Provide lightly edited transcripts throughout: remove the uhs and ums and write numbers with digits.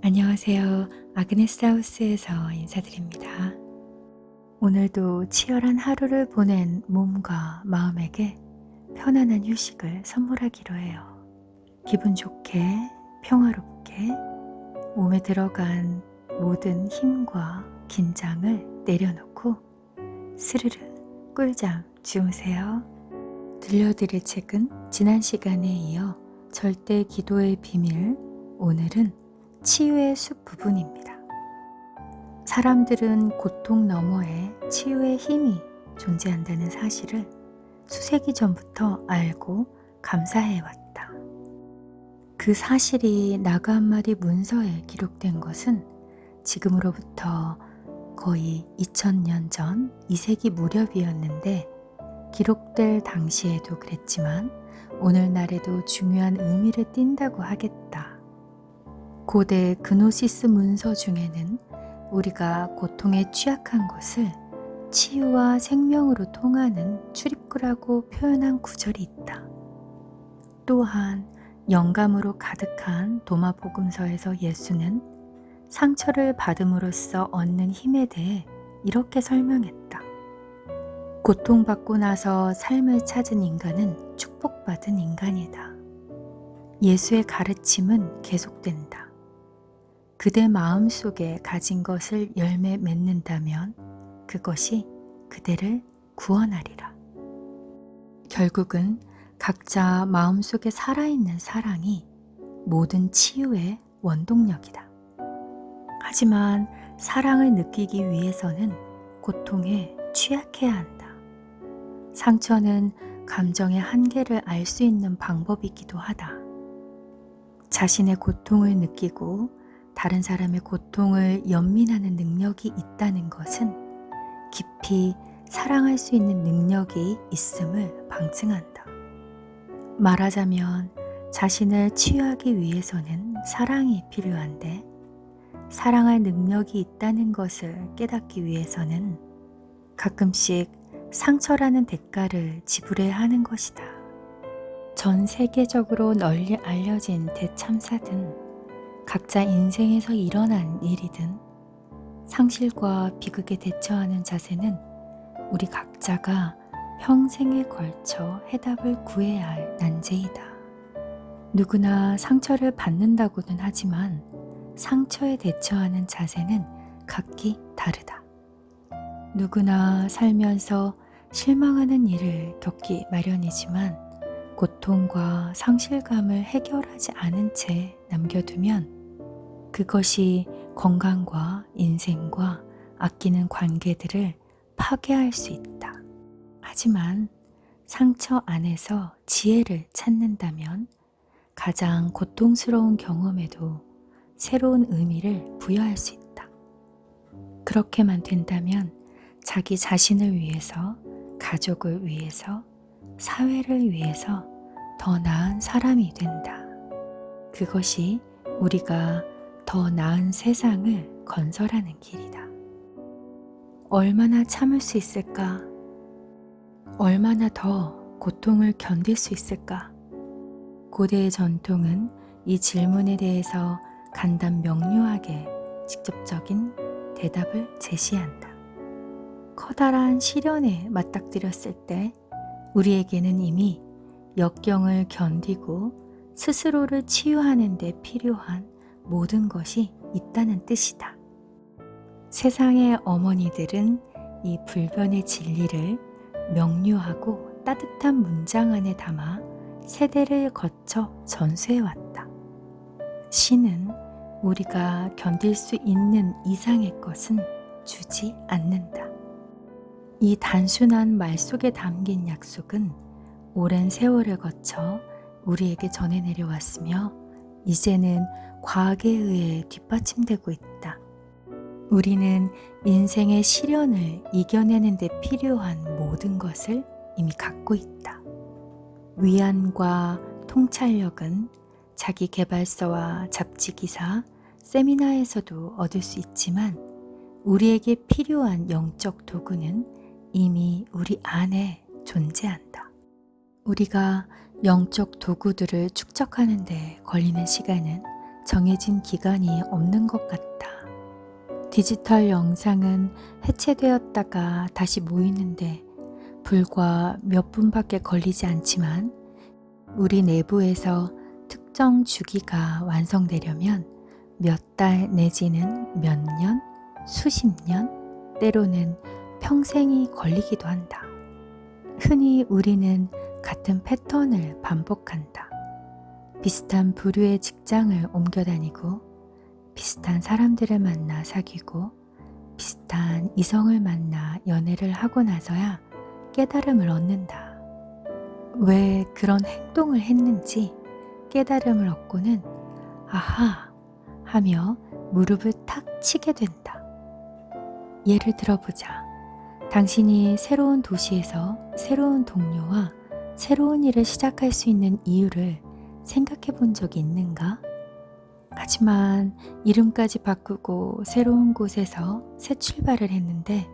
안녕하세요. 아그네스 하우스에서 인사드립니다. 오늘도 치열한 하루를 보낸 몸과 마음에게 편안한 휴식을 선물하기로 해요. 기분 좋게, 평화롭게 몸에 들어간 모든 힘과 긴장을 내려놓고 스르르 꿀잠 주무세요. 들려드릴 책은 지난 시간에 이어 절대 기도의 비밀, 오늘은 치유의 숲 부분입니다. 사람들은 고통 너머에 치유의 힘이 존재한다는 사실을 수세기 전부터 알고 감사해왔다. 그 사실이 나가 한 마디 문서에 기록된 것은 지금으로부터 거의 2000년 전 2세기 무렵이었는데, 기록될 당시에도 그랬지만 오늘날에도 중요한 의미를 띈다고 하겠다. 고대 그노시스 문서 중에는 우리가 고통에 취약한 것을 치유와 생명으로 통하는 출입구라고 표현한 구절이 있다. 또한 영감으로 가득한 도마복음서에서 예수는 상처를 받음으로써 얻는 힘에 대해 이렇게 설명했다. 고통받고 나서 삶을 찾은 인간은 축복받은 인간이다. 예수의 가르침은 계속된다. 그대 마음속에 가진 것을 열매 맺는다면 그것이 그대를 구원하리라. 결국은 각자 마음속에 살아있는 사랑이 모든 치유의 원동력이다. 하지만 사랑을 느끼기 위해서는 고통에 취약해야 한다. 상처는 감정의 한계를 알 수 있는 방법이기도 하다. 자신의 고통을 느끼고 다른 사람의 고통을 연민하는 능력이 있다는 것은 깊이 사랑할 수 있는 능력이 있음을 방증한다. 말하자면 자신을 치유하기 위해서는 사랑이 필요한데, 사랑할 능력이 있다는 것을 깨닫기 위해서는 가끔씩 상처라는 대가를 지불해야 하는 것이다. 전 세계적으로 널리 알려진 대참사든 각자 인생에서 일어난 일이든 상실과 비극에 대처하는 자세는 우리 각자가 평생에 걸쳐 해답을 구해야 할 난제이다. 누구나 상처를 받는다고는 하지만 상처에 대처하는 자세는 각기 다르다. 누구나 살면서 실망하는 일을 겪기 마련이지만 고통과 상실감을 해결하지 않은 채 남겨두면 그것이 건강과 인생과 아끼는 관계들을 파괴할 수 있다. 하지만 상처 안에서 지혜를 찾는다면 가장 고통스러운 경험에도 새로운 의미를 부여할 수 있다. 그렇게만 된다면 자기 자신을 위해서, 가족을 위해서, 사회를 위해서 더 나은 사람이 된다. 그것이 우리가 더 나은 세상을 건설하는 길이다. 얼마나 참을 수 있을까? 얼마나 더 고통을 견딜 수 있을까? 고대의 전통은 이 질문에 대해서 간단 명료하게 직접적인 대답을 제시한다. 커다란 시련에 맞닥뜨렸을 때 우리에게는 이미 역경을 견디고 스스로를 치유하는 데 필요한 모든 것이 있다는 뜻이다. 세상의 어머니들은 이 불변의 진리를 명료하고 따뜻한 문장 안에 담아 세대를 거쳐 전수해왔다. 신은 우리가 견딜 수 있는 이상의 것은 주지 않는다. 이 단순한 말 속에 담긴 약속은 오랜 세월을 거쳐 우리에게 전해 내려왔으며 이제는 과학에 의해 뒷받침되고 있다. 우리는 인생의 시련을 이겨내는 데 필요한 모든 것을 이미 갖고 있다. 위안과 통찰력은 자기 개발서와 잡지 기사, 세미나에서도 얻을 수 있지만 우리에게 필요한 영적 도구는 이미 우리 안에 존재한다. 우리가 영적 도구들을 축적하는 데 걸리는 시간은 정해진 기간이 없는 것 같다. 디지털 영상은 해체되었다가 다시 모이는데 불과 몇 분밖에 걸리지 않지만 우리 내부에서 특정 주기가 완성되려면 몇 달 내지는 몇 년, 수십 년, 때로는 평생이 걸리기도 한다. 흔히 우리는 같은 패턴을 반복한다. 비슷한 부류의 직장을 옮겨 다니고 비슷한 사람들을 만나 사귀고 비슷한 이성을 만나 연애를 하고 나서야 깨달음을 얻는다. 왜 그런 행동을 했는지 깨달음을 얻고는 아하 하며 무릎을 탁 치게 된다. 예를 들어보자. 당신이 새로운 도시에서 새로운 동료와 새로운 일을 시작할 수 있는 이유를 생각해 본 적이 있는가? 하지만 이름까지 바꾸고 새로운 곳에서 새 출발을 했는데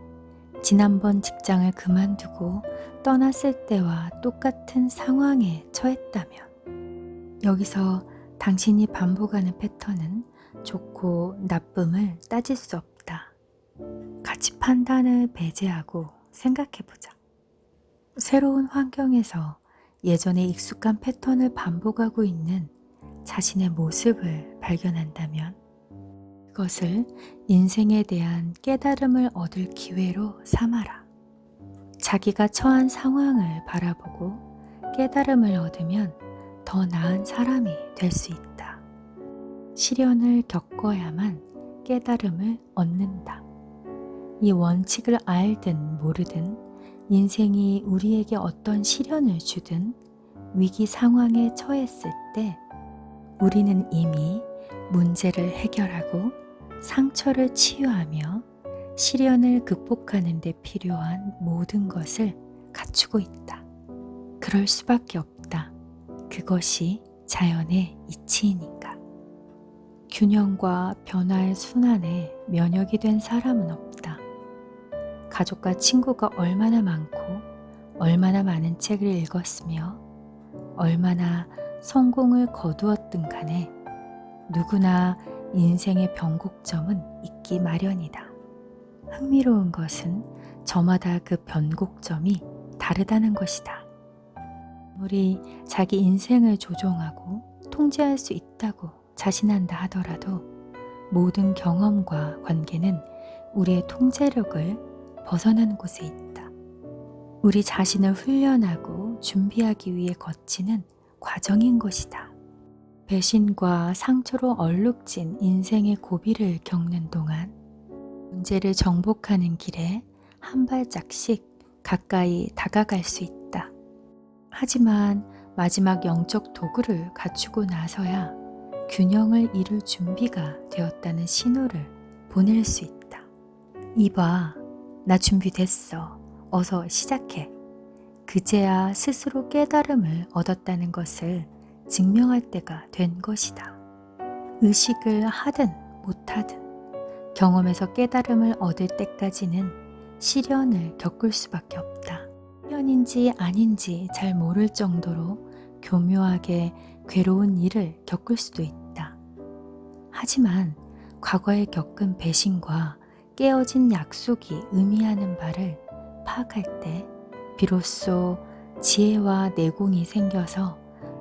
지난번 직장을 그만두고 떠났을 때와 똑같은 상황에 처했다면 여기서 당신이 반복하는 패턴은 좋고 나쁨을 따질 수 없다. 가치 판단을 배제하고 생각해보자. 새로운 환경에서 예전에 익숙한 패턴을 반복하고 있는 자신의 모습을 발견한다면 그것을 인생에 대한 깨달음을 얻을 기회로 삼아라. 자기가 처한 상황을 바라보고 깨달음을 얻으면 더 나은 사람이 될 수 있다. 시련을 겪어야만 깨달음을 얻는다. 이 원칙을 알든 모르든 인생이 우리에게 어떤 시련을 주든 위기 상황에 처했을 때 우리는 이미 문제를 해결하고 상처를 치유하며 시련을 극복하는 데 필요한 모든 것을 갖추고 있다. 그럴 수밖에 없다. 그것이 자연의 이치이니까. 균형과 변화의 순환에 면역이 된 사람은 없다. 가족과 친구가 얼마나 많고 얼마나 많은 책을 읽었으며 얼마나 성공을 거두었든 간에 누구나 인생의 변곡점은 있기 마련이다. 흥미로운 것은 저마다 그 변곡점이 다르다는 것이다. 아무리 자기 인생을 조종하고 통제할 수 있다고 자신한다 하더라도 모든 경험과 관계는 우리의 통제력을 벗어난 곳에 있다. 우리 자신을 훈련하고 준비하기 위해 거치는 과정인 것이다. 배신과 상처로 얼룩진 인생의 고비를 겪는 동안 문제를 정복하는 길에 한 발짝씩 가까이 다가갈 수 있다. 하지만 마지막 영적 도구를 갖추고 나서야 균형을 이룰 준비가 되었다는 신호를 보낼 수 있다. 이봐, 나 준비됐어. 어서 시작해. 그제야 스스로 깨달음을 얻었다는 것을 증명할 때가 된 것이다. 의식을 하든 못하든 경험에서 깨달음을 얻을 때까지는 시련을 겪을 수밖에 없다. 시련인지 아닌지 잘 모를 정도로 교묘하게 괴로운 일을 겪을 수도 있다. 하지만 과거에 겪은 배신과 깨어진 약속이 의미하는 바를 파악할 때 비로소 지혜와 내공이 생겨서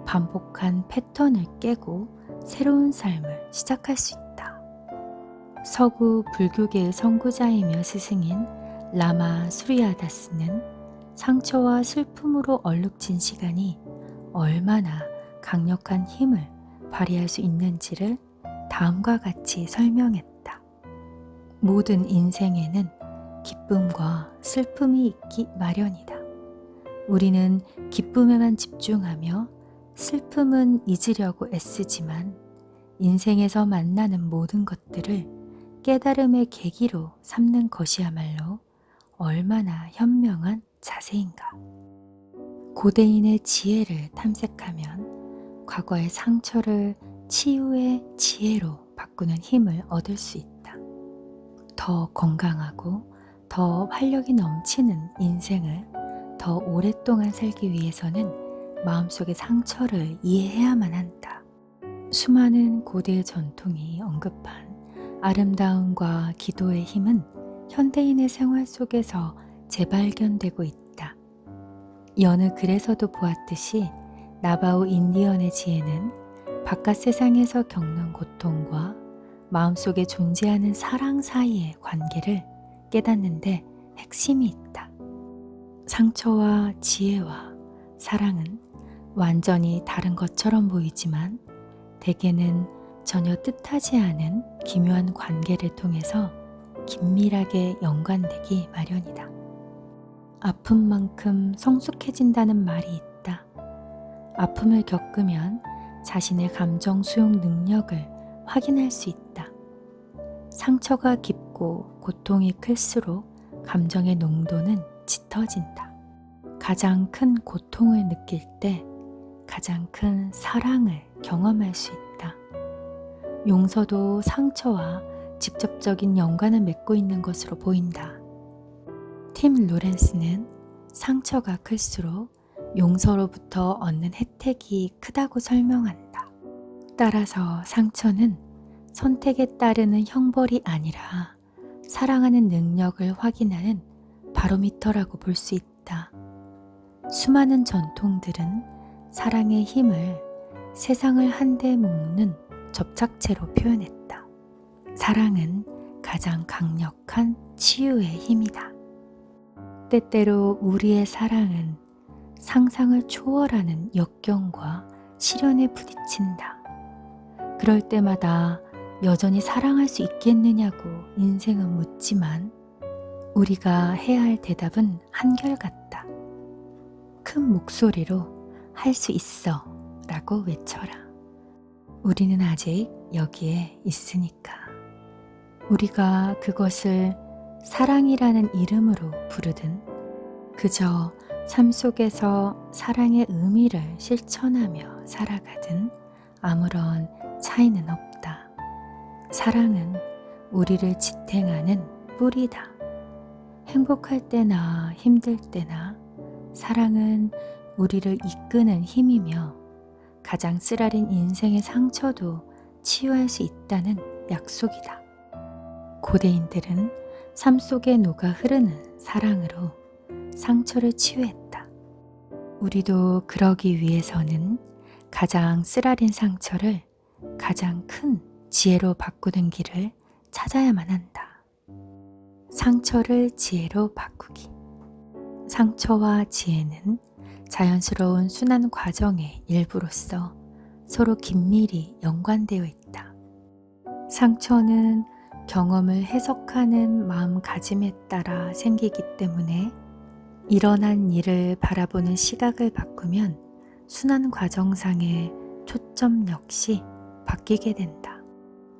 반복한 패턴을 깨고 새로운 삶을 시작할 수 있다. 서구 불교계의 선구자이며 스승인 라마 수리아다스는 상처와 슬픔으로 얼룩진 시간이 얼마나 강력한 힘을 발휘할 수 있는지를 다음과 같이 설명했다. 모든 인생에는 기쁨과 슬픔이 있기 마련이다. 우리는 기쁨에만 집중하며 슬픔은 잊으려고 애쓰지만 인생에서 만나는 모든 것들을 깨달음의 계기로 삼는 것이야말로 얼마나 현명한 자세인가. 고대인의 지혜를 탐색하면 과거의 상처를 치유의 지혜로 바꾸는 힘을 얻을 수 있다. 더 건강하고 더 활력이 넘치는 인생을 더 오랫동안 살기 위해서는 마음속의 상처를 이해해야만 한다. 수많은 고대 전통이 언급한 아름다움과 기도의 힘은 현대인의 생활 속에서 재발견되고 있다. 여느 글에서도 보았듯이 나바우 인디언의 지혜는 바깥 세상에서 겪는 고통과 마음속에 존재하는 사랑 사이의 관계를 깨닫는데 핵심이 있다. 상처와 지혜와 사랑은 완전히 다른 것처럼 보이지만 대개는 전혀 뜻하지 않은 기묘한 관계를 통해서 긴밀하게 연관되기 마련이다. 아픈 만큼 성숙해진다는 말이 있다. 아픔을 겪으면 자신의 감정 수용 능력을 확인할 수 있다. 상처가 깊고 고통이 클수록 감정의 농도는 짙어진다. 가장 큰 고통을 느낄 때 가장 큰 사랑을 경험할 수 있다. 용서도 상처와 직접적인 연관을 맺고 있는 것으로 보인다. 팀 로렌스는 상처가 클수록 용서로부터 얻는 혜택이 크다고 설명한다. 따라서 상처는 선택에 따르는 형벌이 아니라 사랑하는 능력을 확인하는 바로미터라고 볼 수 있다. 수많은 전통들은 사랑의 힘을 세상을 한데 묶는 접착체로 표현했다. 사랑은 가장 강력한 치유의 힘이다. 때때로 우리의 사랑은 상상을 초월하는 역경과 시련에 부딪힌다. 그럴 때마다 여전히 사랑할 수 있겠느냐고 인생은 묻지만 우리가 해야 할 대답은 한결같다. 큰 목소리로 할 수 있어 라고 외쳐라. 우리는 아직 여기에 있으니까. 우리가 그것을 사랑이라는 이름으로 부르든 그저 삶 속에서 사랑의 의미를 실천하며 살아가든 아무런 차이는 없다. 사랑은 우리를 지탱하는 뿌리다. 행복할 때나 힘들 때나 사랑은 우리를 이끄는 힘이며 가장 쓰라린 인생의 상처도 치유할 수 있다는 약속이다. 고대인들은 삶 속에 녹아 흐르는 사랑으로 상처를 치유했다. 우리도 그러기 위해서는 가장 쓰라린 상처를 가장 큰 지혜로 바꾸는 길을 찾아야만 한다. 상처를 지혜로 바꾸기. 상처와 지혜는 자연스러운 순환 과정의 일부로서 서로 긴밀히 연관되어 있다. 상처는 경험을 해석하는 마음가짐에 따라 생기기 때문에 일어난 일을 바라보는 시각을 바꾸면 순환 과정상의 초점 역시 바뀌게 된다.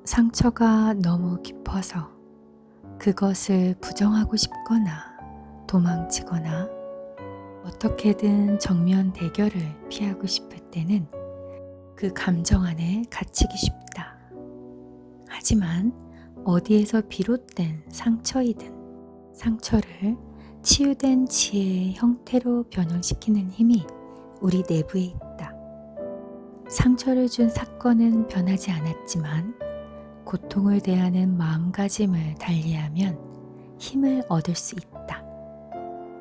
상처가 너무 깊어서 그것을 부정하고 싶거나 도망치거나 어떻게든 정면 대결을 피하고 싶을 때는 그 감정 안에 갇히기 쉽다. 하지만 어디에서 비롯된 상처이든 상처를 치유된 지혜의 형태로 변형시키는 힘이 우리 내부에 있다. 상처를 준 사건은 변하지 않았지만 고통을 대하는 마음가짐을 달리하면 힘을 얻을 수 있다.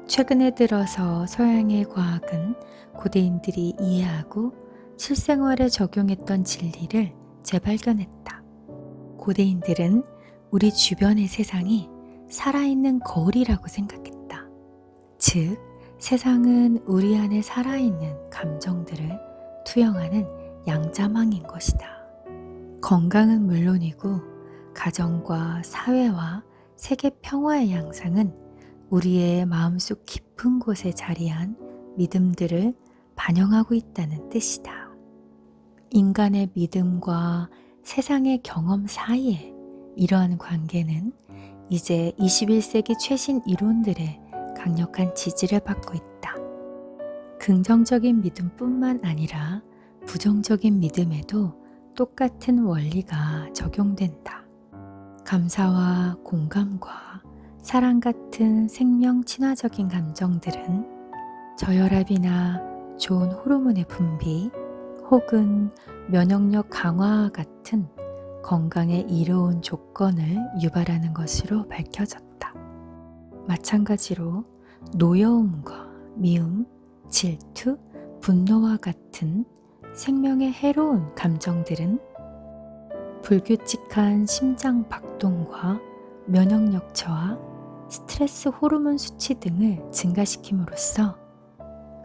최근에 들어서 서양의 과학은 고대인들이 이해하고 실생활에 적용했던 진리를 재발견했다. 고대인들은 우리 주변의 세상이 살아있는 거울이라고 생각했다. 즉, 세상은 우리 안에 살아있는 감정들을 투영하는 양자망인 것이다. 건강은 물론이고 가정과 사회와 세계 평화의 양상은 우리의 마음속 깊은 곳에 자리한 믿음들을 반영하고 있다는 뜻이다. 인간의 믿음과 세상의 경험 사이에 이러한 관계는 이제 21세기 최신 이론들의 강력한 지지를 받고 있다. 긍정적인 믿음뿐만 아니라 부정적인 믿음에도 똑같은 원리가 적용된다. 감사와 공감과 사랑 같은 생명 친화적인 감정들은 저혈압이나 좋은 호르몬의 분비 혹은 면역력 강화와 같은 건강에 이로운 조건을 유발하는 것으로 밝혀졌다. 마찬가지로 노여움과 미움, 질투, 분노와 같은 생명에 해로운 감정들은 불규칙한 심장 박동과 면역력 저하, 스트레스 호르몬 수치 등을 증가시킴으로써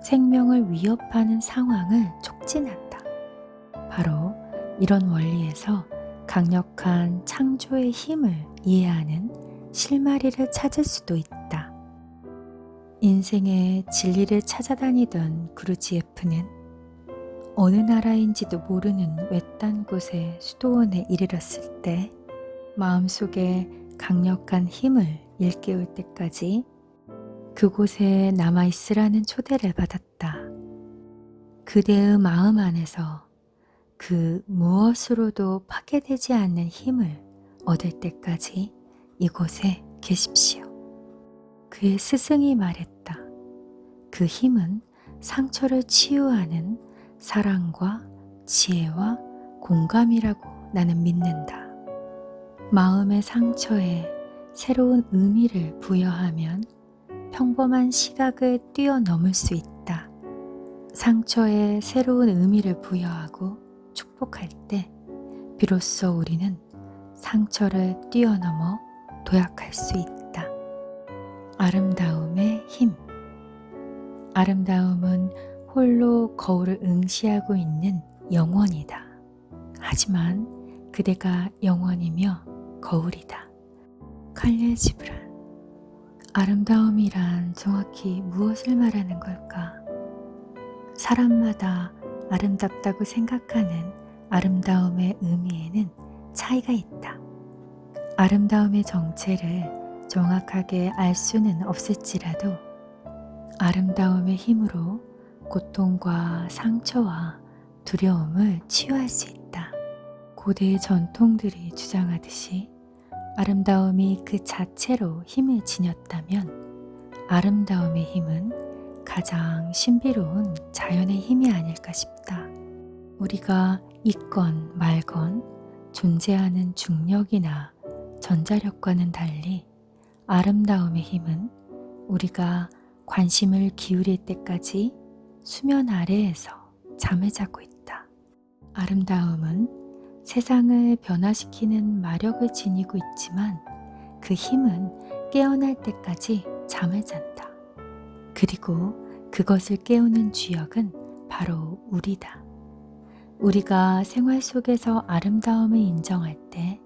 생명을 위협하는 상황을 촉진한다. 바로 이런 원리에서 강력한 창조의 힘을 이해하는 실마리를 찾을 수도 있다. 인생의 진리를 찾아다니던 구르지에프는 어느 나라인지도 모르는 외딴 곳의 수도원에 이르렀을 때 마음속에 강력한 힘을 일깨울 때까지 그곳에 남아있으라는 초대를 받았다. 그대의 마음 안에서 그 무엇으로도 파괴되지 않는 힘을 얻을 때까지 이곳에 계십시오. 그의 스승이 말했다. 그 힘은 상처를 치유하는 사랑과 지혜와 공감이라고 나는 믿는다. 마음의 상처에 새로운 의미를 부여하면 평범한 시각을 뛰어넘을 수 있다. 상처에 새로운 의미를 부여하고 축복할 때 비로소 우리는 상처를 뛰어넘어 도약할 수 있다. 아름다움의 힘. 아름다움은 홀로 거울을 응시하고 있는 영원이다. 하지만 그대가 영원이며 거울이다. 칼릴 지브란. 아름다움이란 정확히 무엇을 말하는 걸까? 사람마다 아름답다고 생각하는 아름다움의 의미에는 차이가 있다. 아름다움의 정체를 정확하게 알 수는 없을지라도 아름다움의 힘으로 고통과 상처와 두려움을 치유할 수 있다. 고대의 전통들이 주장하듯이 아름다움이 그 자체로 힘을 지녔다면 아름다움의 힘은 가장 신비로운 자연의 힘이 아닐까 싶다. 우리가 있건 말건 존재하는 중력이나 전자력과는 달리 아름다움의 힘은 우리가 관심을 기울일 때까지 수면 아래에서 잠을 자고 있다. 아름다움은 세상을 변화시키는 마력을 지니고 있지만 그 힘은 깨어날 때까지 잠을 잔다. 그리고 그것을 깨우는 주역은 바로 우리다. 우리가 생활 속에서 아름다움을 인정할 때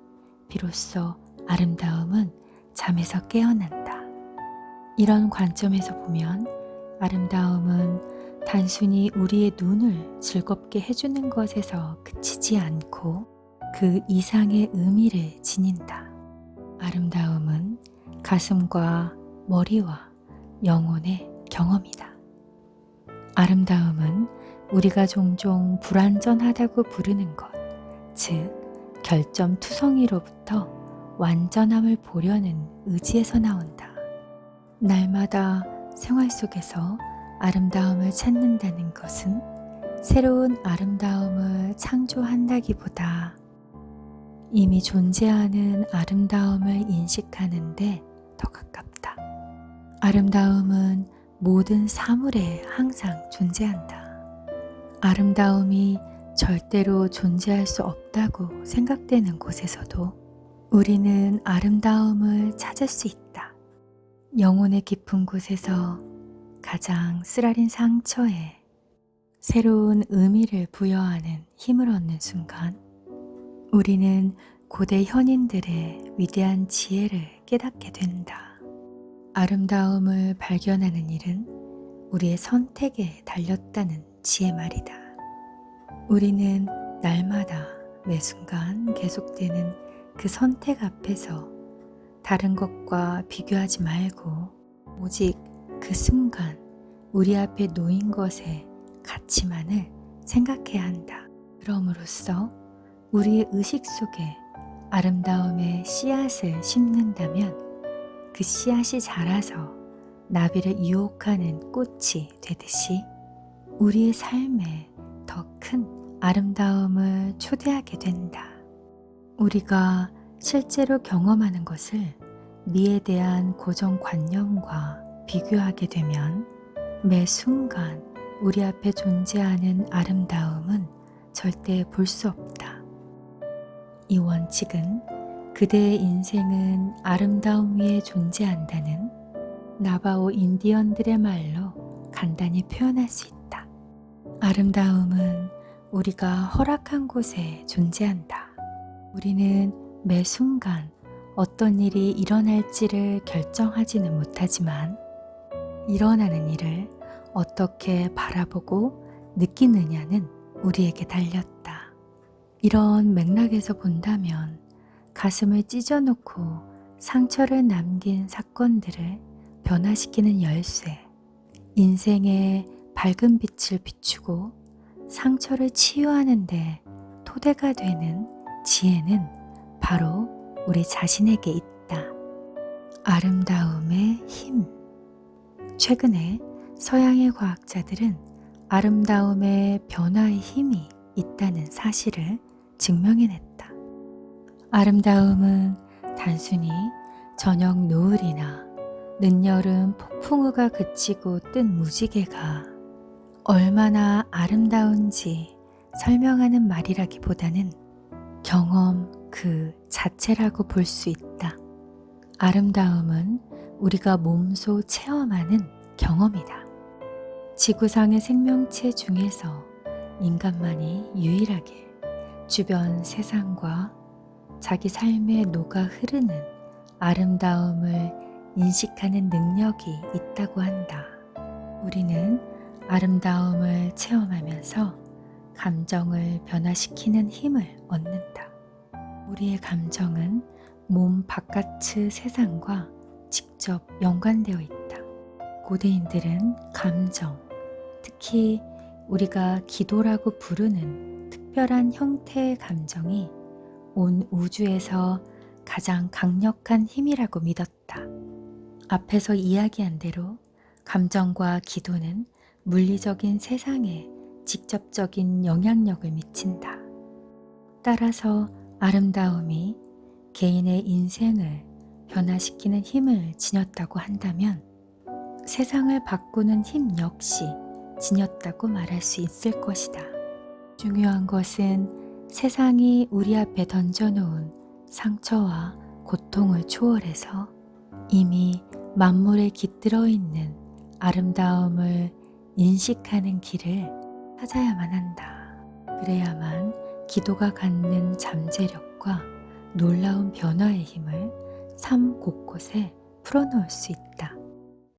비로소 아름다움은 잠에서 깨어난다. 이런 관점에서 보면 아름다움은 단순히 우리의 눈을 즐겁게 해주는 것에서 그치지 않고 그 이상의 의미를 지닌다. 아름다움은 가슴과 머리와 영혼의 경험이다. 아름다움은 우리가 종종 불완전하다고 부르는 것, 즉 결점투성이로부터 완전함을 보려는 의지에서 나온다. 날마다 생활 속에서 아름다움을 찾는다는 것은 새로운 아름다움을 창조한다기보다 이미 존재하는 아름다움을 인식하는데 더 가깝다. 아름다움은 모든 사물에 항상 존재한다. 아름다움이 절대로 존재할 수 없다고 생각되는 곳에서도 우리는 아름다움을 찾을 수 있다. 영혼의 깊은 곳에서 가장 쓰라린 상처에 새로운 의미를 부여하는 힘을 얻는 순간 우리는 고대 현인들의 위대한 지혜를 깨닫게 된다. 아름다움을 발견하는 일은 우리의 선택에 달렸다는 지혜 말이다. 우리는 날마다 매 순간 계속되는 그 선택 앞에서 다른 것과 비교하지 말고 오직 그 순간 우리 앞에 놓인 것의 가치만을 생각해야 한다. 그럼으로써 우리의 의식 속에 아름다움의 씨앗을 심는다면 그 씨앗이 자라서 나비를 유혹하는 꽃이 되듯이 우리의 삶에 더 큰 아름다움을 초대하게 된다. 우리가 실제로 경험하는 것을 미에 대한 고정관념과 비교하게 되면 매 순간 우리 앞에 존재하는 아름다움은 절대 볼 수 없다. 이 원칙은 그대의 인생은 아름다움 위에 존재한다는 나바오 인디언들의 말로 간단히 표현할 수 있다. 아름다움은 우리가 허락한 곳에 존재한다. 우리는 매 순간 어떤 일이 일어날지를 결정하지는 못하지만 일어나는 일을 어떻게 바라보고 느끼느냐는 우리에게 달렸다. 이런 맥락에서 본다면 가슴을 찢어놓고 상처를 남긴 사건들을 변화시키는 열쇠, 인생의 밝은 빛을 비추고 상처를 치유하는 데 토대가 되는 지혜는 바로 우리 자신에게 있다. 아름다움의 힘. 최근에 서양의 과학자들은 아름다움의 변화의 힘이 있다는 사실을 증명해냈다. 아름다움은 단순히 저녁 노을이나 늦여름 폭풍우가 그치고 뜬 무지개가 얼마나 아름다운지 설명하는 말이라기보다는 경험 그 자체라고 볼 수 있다. 아름다움은 우리가 몸소 체험하는 경험이다. 지구상의 생명체 중에서 인간만이 유일하게 주변 세상과 자기 삶에 녹아 흐르는 아름다움을 인식하는 능력이 있다고 한다. 우리는 아름다움을 체험하면서 감정을 변화시키는 힘을 얻는다. 우리의 감정은 몸 바깥의 세상과 직접 연관되어 있다. 고대인들은 감정, 특히 우리가 기도라고 부르는 특별한 형태의 감정이 온 우주에서 가장 강력한 힘이라고 믿었다. 앞에서 이야기한 대로 감정과 기도는 물리적인 세상에 직접적인 영향력을 미친다. 따라서 아름다움이 개인의 인생을 변화시키는 힘을 지녔다고 한다면 세상을 바꾸는 힘 역시 지녔다고 말할 수 있을 것이다. 중요한 것은 세상이 우리 앞에 던져놓은 상처와 고통을 초월해서 이미 만물에 깃들어 있는 아름다움을 인식하는 길을 찾아야만 한다. 그래야만 기도가 갖는 잠재력과 놀라운 변화의 힘을 삶 곳곳에 풀어놓을 수 있다.